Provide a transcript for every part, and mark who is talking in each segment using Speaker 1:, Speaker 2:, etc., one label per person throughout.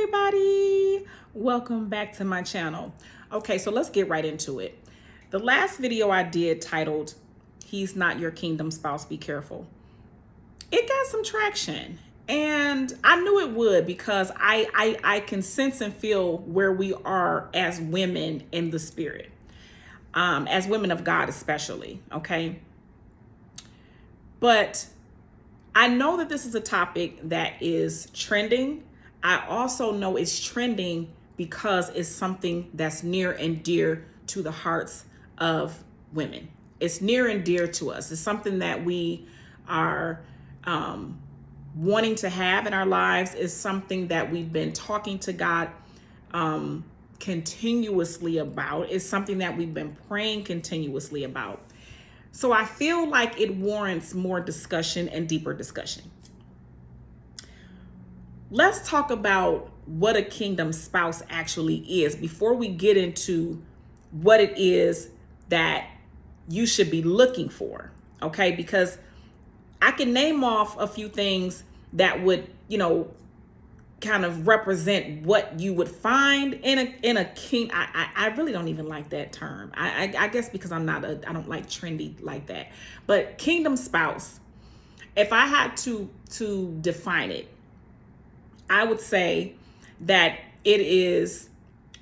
Speaker 1: everybody, welcome back to my channel. Okay, so let's get right into it. The last video I did titled "He's Not Your Kingdom Spouse, Be Careful," it got some traction, and I knew it would because I can sense and feel where we are as women in the spirit, as women of God especially. Okay, but I know that this is a topic that is trending. I also know it's trending because it's something that's near and dear to the hearts of women. It's near and dear to us. It's something that we are wanting to have in our lives. It's something that we've been talking to God continuously about. It's something that we've been praying continuously about. So I feel like it warrants more discussion and deeper discussion. Let's talk about what a kingdom spouse actually is before we get into what it is that you should be looking for, okay? Because I can name off a few things that would, kind of represent what you would find in a king. I really don't even like that term. I guess because I don't like trendy like that. But kingdom spouse, if I had to define it, I would say that it is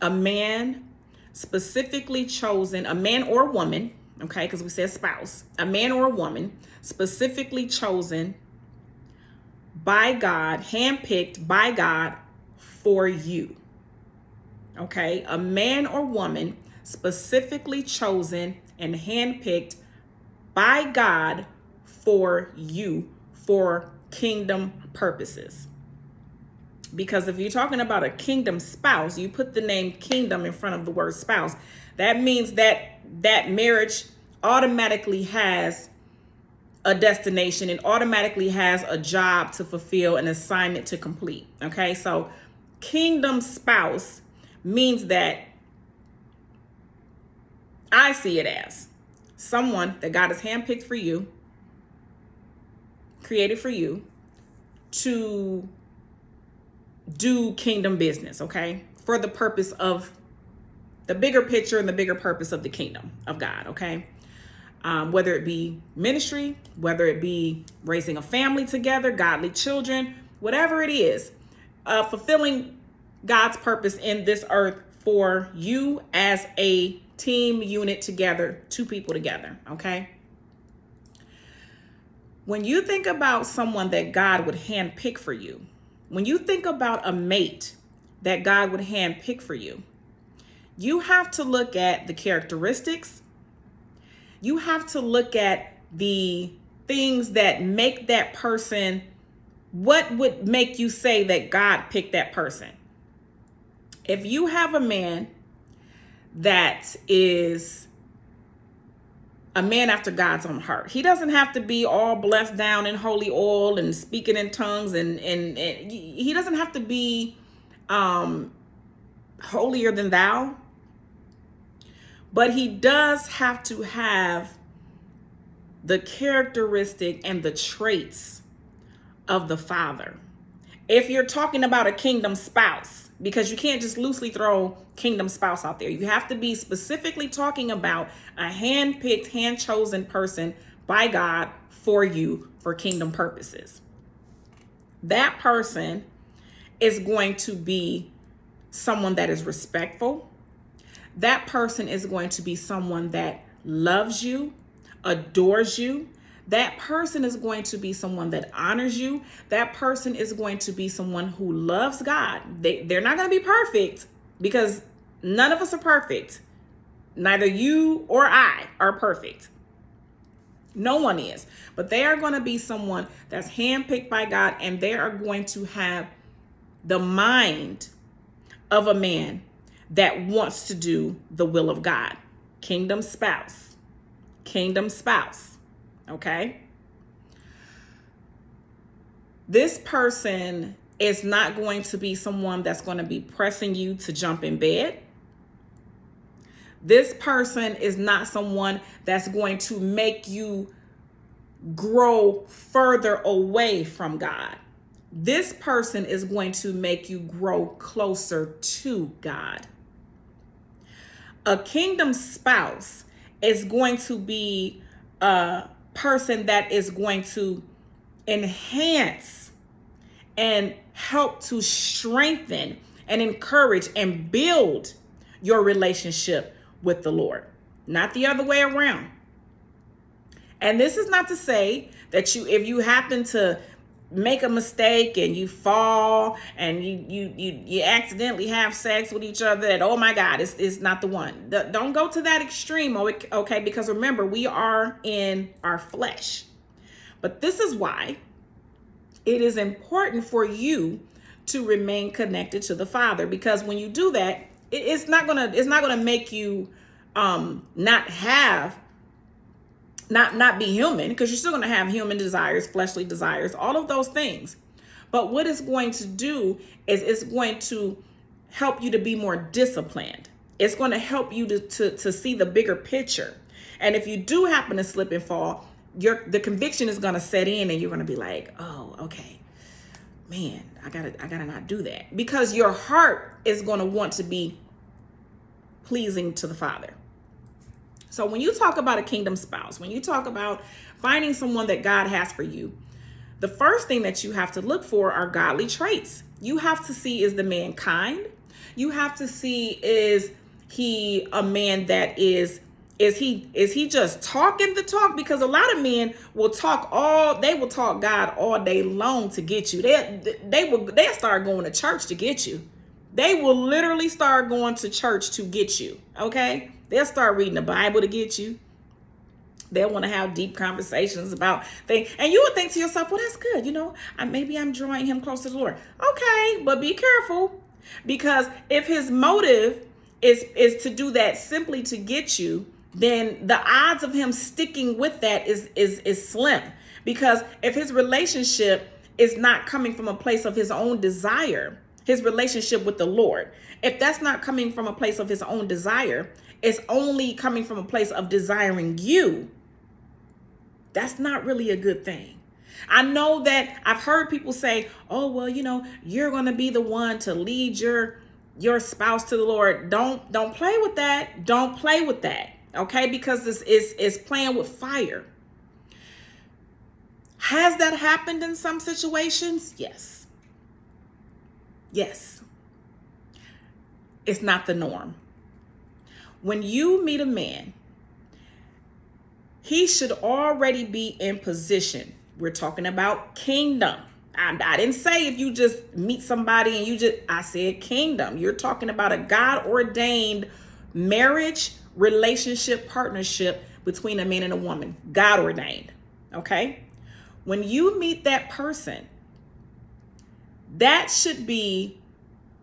Speaker 1: a man specifically chosen, a man or a woman, okay, because we said spouse, a man or a woman specifically chosen by God, handpicked by God for you. Okay, a man or woman specifically chosen and handpicked by God for you for kingdom purposes. Because if you're talking about a kingdom spouse, you put the name kingdom in front of the word spouse. That means that marriage automatically has a destination and automatically has a job to fulfill, an assignment to complete. Okay, so kingdom spouse means that I see it as someone that God has handpicked for you, created for you to do kingdom business, okay? For the purpose of the bigger picture and the bigger purpose of the kingdom of God, okay? Whether it be ministry, whether it be raising a family together, godly children, whatever it is, fulfilling God's purpose in this earth for you as a team unit together, two people together, okay? When you think about someone that God would handpick for you, when you think about a mate that God would handpick for you, you have to look at the characteristics. You have to look at the things that make that person, what would make you say that God picked that person? If you have a man that is a man after God's own heart, he doesn't have to be all blessed down in holy oil and speaking in tongues, and he doesn't have to be holier than thou. But he does have to have the characteristic and the traits of the Father. If you're talking about a kingdom spouse, because you can't just loosely throw kingdom spouse out there. You have to be specifically talking about a hand-picked, hand-chosen person by God for you for kingdom purposes. That person is going to be someone that is respectful. That person is going to be someone that loves you, adores you. That person is going to be someone that honors you. That person is going to be someone who loves God. They're not going to be perfect because none of us are perfect. Neither you or I are perfect. No one is. But they are going to be someone that's handpicked by God, and they are going to have the mind of a man that wants to do the will of God. Kingdom spouse. Kingdom spouse. Okay? This person is not going to be someone that's going to be pressing you to jump in bed. This person is not someone that's going to make you grow further away from God. this person is going to make you grow closer to God. A kingdom spouse is going to be a person that is going to enhance and help to strengthen and encourage and build your relationship with the Lord, not the other way around. And this is not to say that if you happen to make a mistake and you fall and you accidentally have sex with each other, that, oh my God, it's not the one. Don't go to that extreme, okay? Because remember, we are in our flesh. But this is why it is important for you to remain connected to the Father, because when you do that, it's not gonna make you not be human, because you're still going to have human desires, fleshly desires, all of those things. But what it's going to do is it's going to help you to be more disciplined. It's going to help you to see the bigger picture. And if you do happen to slip and fall, the conviction is going to set in, and you're going to be like, oh, okay, man, I gotta not do that, because your heart is going to want to be pleasing to the Father. So when you talk about a kingdom spouse, when you talk about finding someone that God has for you, the first thing that you have to look for are godly traits. You have to see, is the man kind? You have to see, is he a man that is he just talking the talk? Because a lot of men will talk God all day long to get you. They'll start going to church to get you. They will literally start going to church to get you, okay? They'll start reading the Bible to get you. They'll want to have deep conversations about things. And you would think to yourself, well, that's good. Maybe I'm drawing him closer to the Lord. Okay, but be careful. Because if his motive is to do that simply to get you, then the odds of him sticking with that is slim. Because if his relationship is not coming from a place of his own desire, his relationship with the Lord, if that's not coming from a place of his own desire, it's only coming from a place of desiring you, that's not really a good thing. I know that I've heard people say, oh, well, you're going to be the one to lead your spouse to the Lord. Don't play with that. Don't play with that. Okay? Because this is playing with fire. Has that happened in some situations? Yes. Yes. It's not the norm. When you meet a man, he should already be in position. We're talking about kingdom. I didn't say if you just meet somebody and I said kingdom. You're talking about a God-ordained marriage, relationship, partnership between a man and a woman. God-ordained. Okay? When you meet that person,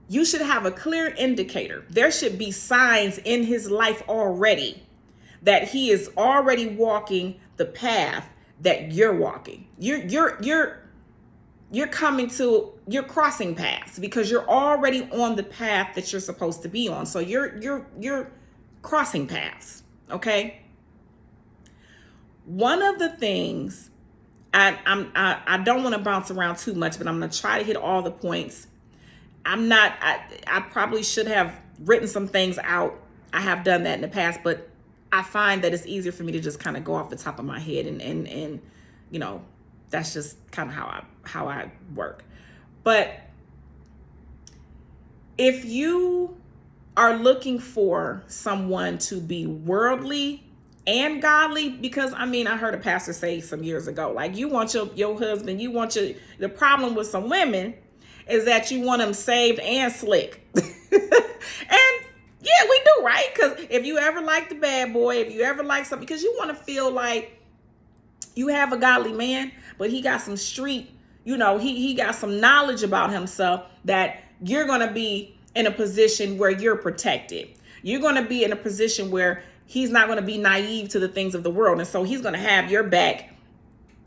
Speaker 1: you should have a clear indicator. There should be signs in his life already that he is already walking the path that you're walking. You're crossing paths because you're already on the path that you're supposed to be on. So you're crossing paths. Okay. One of the things I don't want to bounce around too much, but I'm going to try to hit all the points. I probably should have written some things out. I have done that in the past, but I find that it's easier for me to just kind of go off the top of my head and that's just kind of how I work. But if you are looking for someone to be worldly and godly, because I heard a pastor say some years ago, like, you want your husband, the problem with some women is that you want them saved and slick. And yeah, we do, right? Because if you ever like the bad boy, if you ever like something, because you want to feel like you have a godly man, but he got some street, he got some knowledge about himself, that you're going to be in a position where you're protected. You're going to be in a position where he's not going to be naive to the things of the world. And so he's going to have your back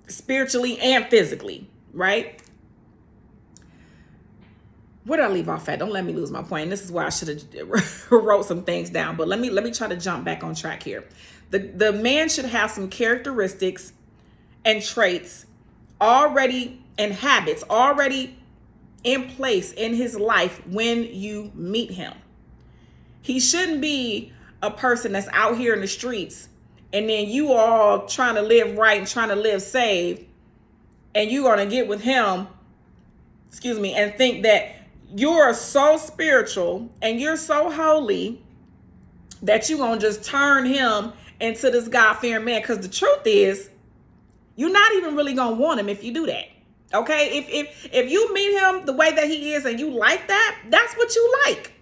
Speaker 1: spiritually and physically, right? Where did I leave off at? Don't let me lose my point. And this is why I should have wrote some things down. But let me try to jump back on track here. The man should have some characteristics and traits already and habits already in place in his life when you meet him. He shouldn't be a person that's out here in the streets and then you all trying to live right and trying to live saved, and you're going to get with him, and think that you're so spiritual and you're so holy that you're going to just turn him into this God-fearing man. Because the truth is, you're not even really going to want him if you do that. Okay? If you meet him the way that he is and you like that, that's what you like.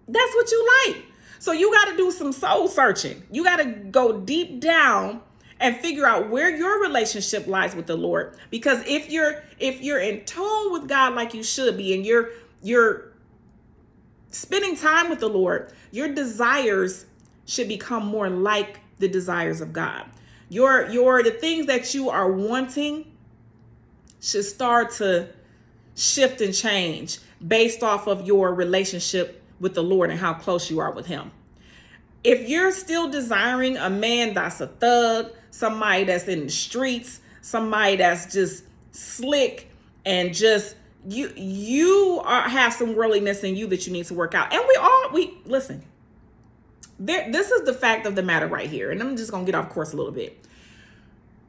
Speaker 1: That's what you like. So you got to do some soul searching. You got to go deep down and figure out where your relationship lies with the Lord. Because if you're in tune with God like you should be, and you're spending time with the Lord, your desires should become more like the desires of God. The things that you are wanting should start to shift and change based off of your relationship with the Lord and how close you are with him. If you're still desiring a man that's a thug, somebody that's in the streets, somebody that's just slick and just you have some worldliness in you that you need to work out. And we listen. This is the fact of the matter right here. And I'm just going to get off course a little bit.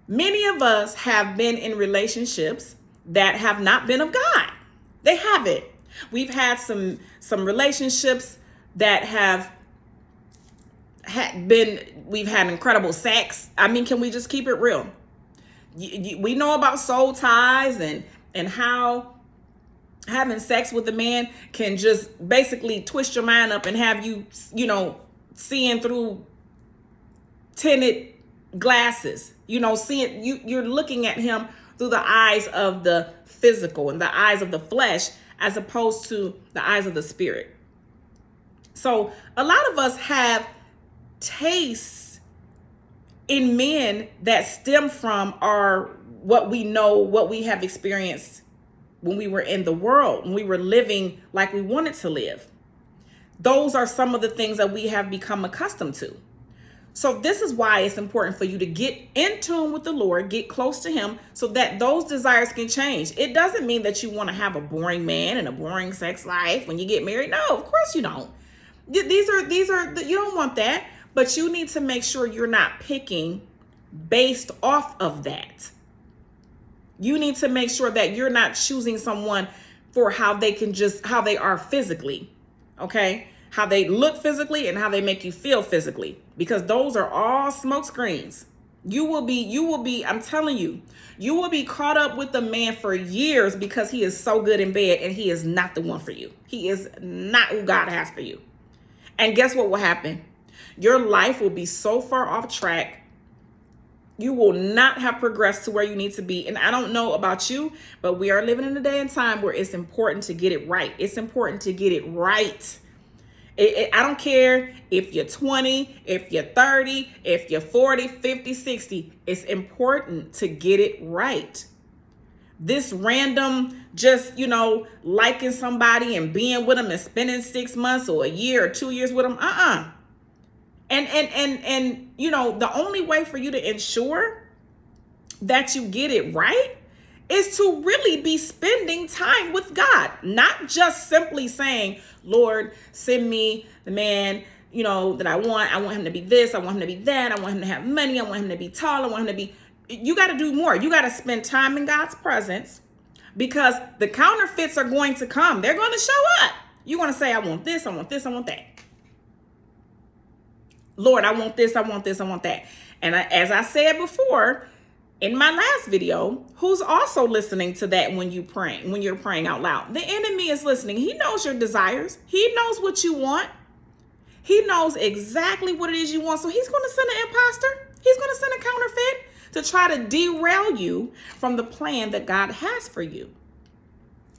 Speaker 1: Many of us have been in relationships that have not been of God. They haven't. We've had some relationships that we've had incredible sex. I mean, can we just keep it real? We know about soul ties and how having sex with a man can just basically twist your mind up and have you, seeing through tinted glasses, you're looking at him through the eyes of the physical and the eyes of the flesh, as opposed to the eyes of the spirit. So a lot of us have tastes in men that stem from what we know, what we have experienced when we were in the world, when we were living like we wanted to live. Those are some of the things that we have become accustomed to. So this is why it's important for you to get in tune with the Lord, get close to him, so that those desires can change. It doesn't mean that you want to have a boring man and a boring sex life when you get married. No, of course you don't. These are you don't want that, but you need to make sure you're not picking based off of that. You need to make sure that you're not choosing someone for how they are physically. Okay? How they look physically and how they make you feel physically, because those are all smoke screens. You will be, I'm telling you, you will be caught up with the man for years because he is so good in bed, and he is not the one for you. He is not who God has for you. And guess what will happen? Your life will be so far off track. You will not have progressed to where you need to be. And I don't know about you, but we are living in a day and time where it's important to get it right. It's important to get it right. I don't care if you're 20, if you're 30, if you're 40, 50, 60. It's important to get it right. This random just, liking somebody and being with them and spending 6 months or a year or 2 years with them. And the only way for you to ensure that you get it right is to really be spending time with God, not just simply saying, Lord, send me the man, that I want. I want him to be this. I want him to be that. I want him to have money. I want him to be tall. I want him to be, you got to do more. You got to spend time in God's presence, because the counterfeits are going to come. They're going to show up. You're going to say, I want this. I want this. I want that. Lord, I want this. I want this. I want that. And as I said before, in my last video, who's also listening to that when you're praying out loud? The enemy is listening. He knows your desires. He knows what you want. He knows exactly what it is you want. So he's going to send an imposter. He's going to send a counterfeit to try to derail you from the plan that God has for you.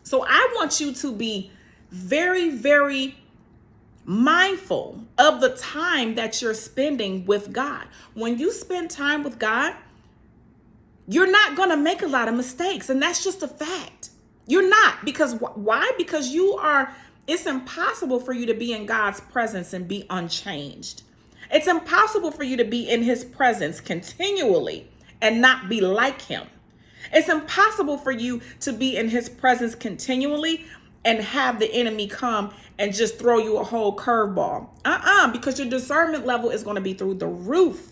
Speaker 1: So I want you to be very, very mindful of the time that you're spending with God. When you spend time with God, you're not going to make a lot of mistakes. And that's just a fact. You're not. Because why? Because it's impossible for you to be in God's presence and be unchanged. It's impossible for you to be in his presence continually and not be like him. It's impossible for you to be in his presence continually and have the enemy come and just throw you a whole curveball. Because your discernment level is going to be through the roof.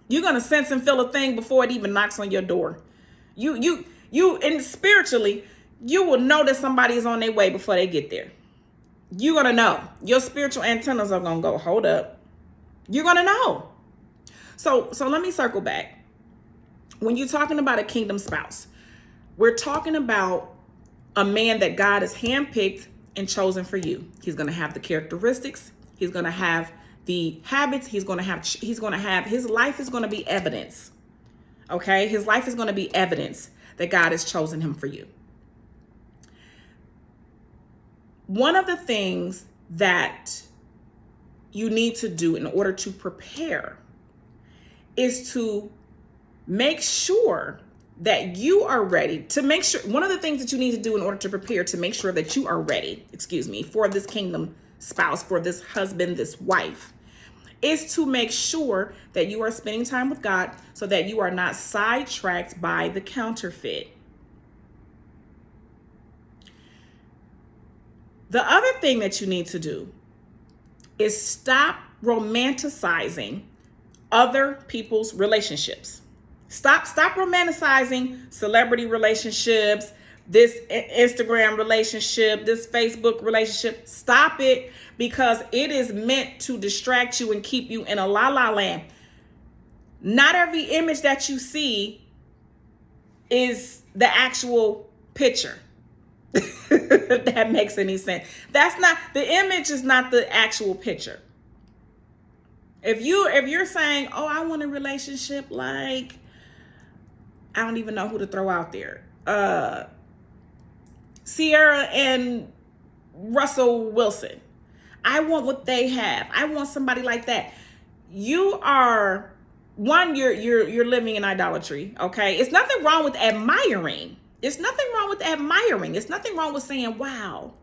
Speaker 1: You're going to sense and feel a thing before it even knocks on your door. And spiritually, you will know that somebody is on their way before they get there. You're going to know. Your spiritual antennas are going to go, hold up. You're going to know. So let me circle back. When you're talking about a kingdom spouse, we're talking about a man that God has handpicked and chosen for you. He's going to have the characteristics. He's going to have the habits. His life is going to be evidence. Okay? His life is going to be evidence that God has chosen him for you. One of the things that you need to do in order to prepare is to make sure that you are ready. One of the things that you need to do in order to prepare to make sure that you are ready, for this kingdom spouse, for this husband, this wife, is to make sure that you are spending time with God so that you are not sidetracked by the counterfeit. The other thing that you need to do is stop romanticizing other people's relationships. Stop romanticizing celebrity relationships, this Instagram relationship, this Facebook relationship. Stop it, because it is meant to distract you and keep you in a la-la land. Not every image that you see is the actual picture. If that makes any sense. The image is not the actual picture. If you're saying, oh, I want a relationship like, I don't even know who to throw out there. Sierra and Russell Wilson. I want what they have. I want somebody like that. You're living in idolatry, okay? It's nothing wrong with admiring. It's nothing wrong with saying, wow,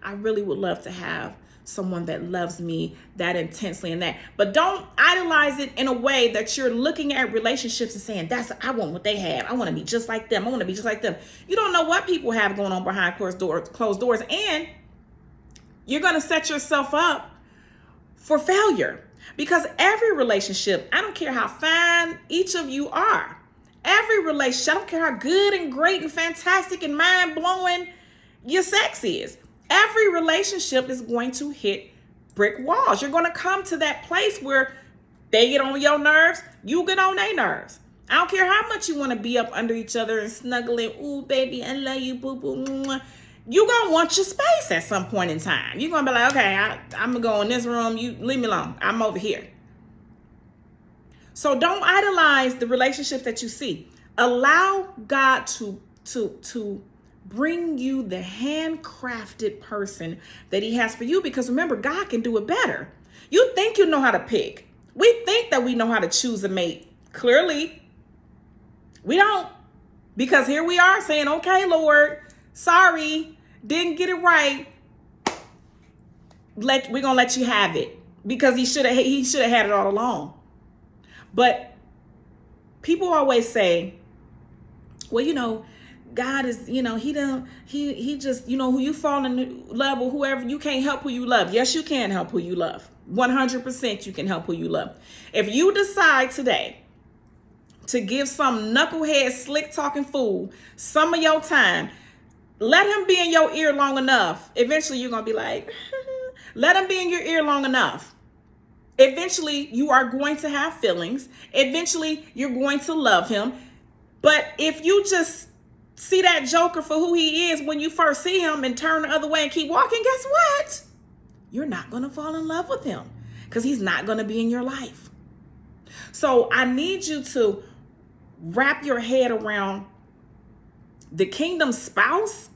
Speaker 1: I really would love to have someone that loves me that intensely and that. But don't idolize it in a way that you're looking at relationships and saying, I want what they have. I want to be just like them. You don't know what people have going on behind closed doors. And you're going to set yourself up for failure, because every relationship, I don't care how fine each of you are, every relationship, I don't care how good and great and fantastic and mind-blowing your sex is, every relationship is going to hit brick walls. You're going to come to that place where they get on your nerves, you get on their nerves. I don't care how much you want to be up under each other and snuggling, ooh, baby, I love you, boo-boo. You're going to want your space at some point in time. You're going to be like, okay, I'm going to go in this room. You leave me alone. I'm over here. So don't idolize the relationships that you see. Allow God to bring you the handcrafted person that he has for you, because remember, God can do it better. You think you know how to pick. We think that we know how to choose a mate. Clearly, we don't. Because here we are saying, okay, Lord, sorry, didn't get it right. We're going to let you have it, because he should have had it all along. But people always say, well, God is, he just, who you fall in love with, whoever, you can't help who you love. Yes, you can help who you love. 100% you can help who you love. If you decide today to give some knucklehead, slick talking fool some of your time, let him be in your ear long enough. Eventually you're going to be like, let him be in your ear long enough. Eventually you are going to have feelings. Eventually you're going to love him. But if you just see that joker for who he is when you first see him and turn the other way and keep walking, guess what? You're not going to fall in love with him, because he's not going to be in your life. So I need you to wrap your head around the kingdom spouse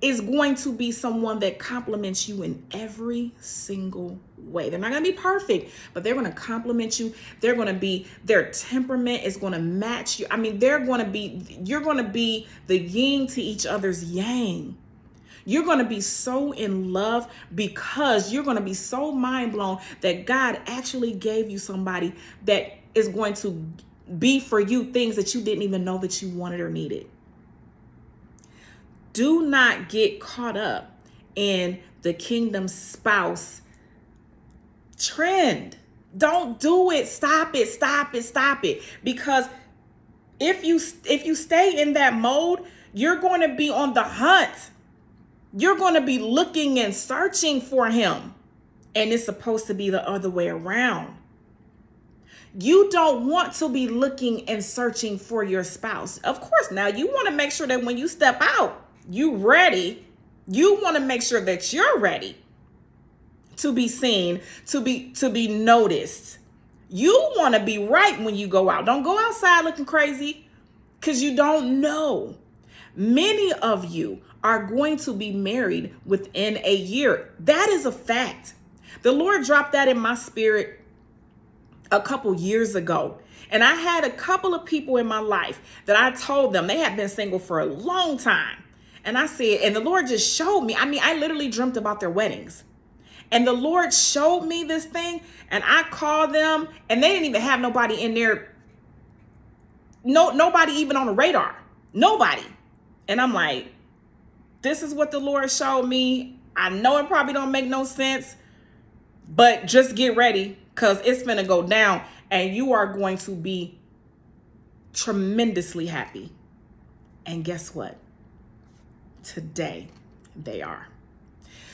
Speaker 1: is going to be someone that compliments you in every single way. They're not going to be perfect, but they're going to compliment you. Their temperament is going to match you. I mean, you're going to be the yin to each other's yang. You're going to be so in love, because you're going to be so mind blown that God actually gave you somebody that is going to be for you things that you didn't even know that you wanted or needed. Do not get caught up in the kingdom spouse trend. Don't do it. Stop it. Stop it. Stop it. Because if you stay in that mode, you're going to be on the hunt. You're going to be looking and searching for him. And it's supposed to be the other way around. You don't want to be looking and searching for your spouse. Of course, now you want to make sure that when you step out, you ready. You want to make sure that you're ready to be seen, to be noticed. You want to be right when you go out. Don't go outside looking crazy, because you don't know. Many of you are going to be married within a year. That is a fact. The Lord dropped that in my spirit a couple years ago. And I had a couple of people in my life that I told them they had been single for a long time. And I said, and the Lord just showed me. I mean, I literally dreamt about their weddings. And the Lord showed me this thing, and I called them, and they didn't even have nobody in there. Nobody even on the radar. Nobody. And I'm like, this is what the Lord showed me. I know it probably don't make no sense, but just get ready, because it's finna go down, and you are going to be tremendously happy. And guess what? Today, they are.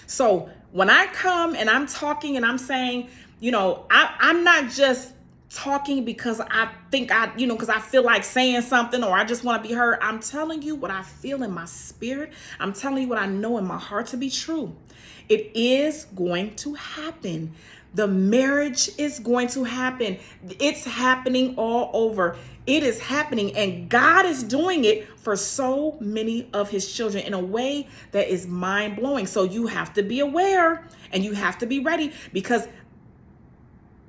Speaker 1: So when I come and I'm talking and I'm saying, I'm not just talking because I think because I feel like saying something or I just want to be heard. I'm telling you what I feel in my spirit. I'm telling you what I know in my heart to be true. It is going to happen. The marriage is going to happen. It's happening all over. It is happening, and God is doing it for so many of his children in a way that is mind-blowing. So you have to be aware and you have to be ready, because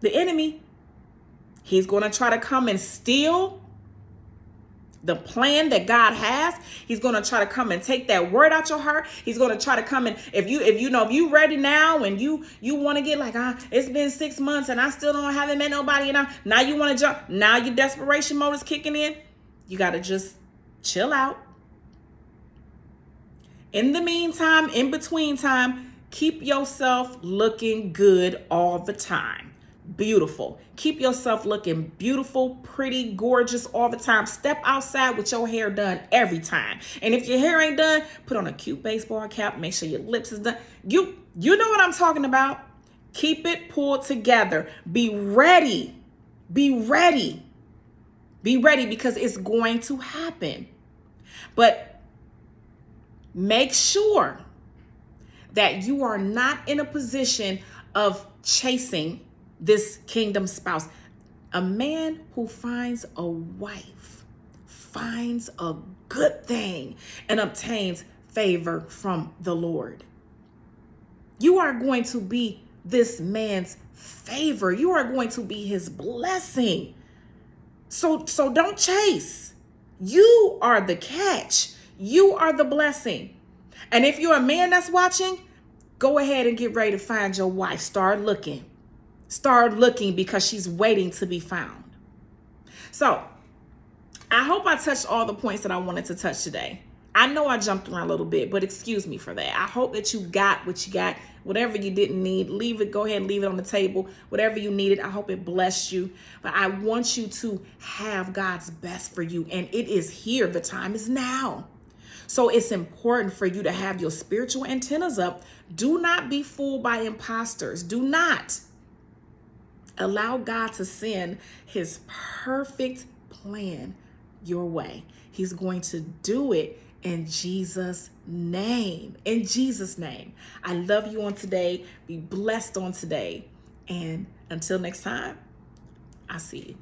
Speaker 1: the enemy, he's going to try to come and steal the plan that God has. He's going to try to come and take that word out your heart. He's going to try to come and if you ready now and you want to get like, it's been 6 months and I still haven't met nobody, and now you want to jump. Now your desperation mode is kicking in. You got to just chill out. In the meantime, in between time, keep yourself looking good all the time. Beautiful. Keep yourself looking beautiful, pretty, gorgeous all the time. Step outside with your hair done every time. And if your hair ain't done, put on a cute baseball cap. Make sure your lips is done. You know what I'm talking about. Keep it pulled together. Be ready. Be ready. Be ready, because it's going to happen. But make sure that you are not in a position of chasing this kingdom spouse. A man who finds a wife finds a good thing and obtains favor from the Lord. You are going to be this man's favor. You are going to be his blessing. So don't chase. You are the catch. You are the blessing. And if you're a man that's watching, go ahead and get ready to find your wife. Start looking. Start looking, because she's waiting to be found. So I hope I touched all the points that I wanted to touch today. I know I jumped around a little bit, but excuse me for that. I hope that you got what you got. Whatever you didn't need, leave it. Go ahead and leave it on the table. Whatever you needed, I hope it blessed you. But I want you to have God's best for you. And it is here. The time is now. So it's important for you to have your spiritual antennas up. Do not be fooled by imposters. Do not allow God to send his perfect plan your way. He's going to do it in Jesus' name. In Jesus' name. I love you on today. Be blessed on today. And until next time, I'll see you.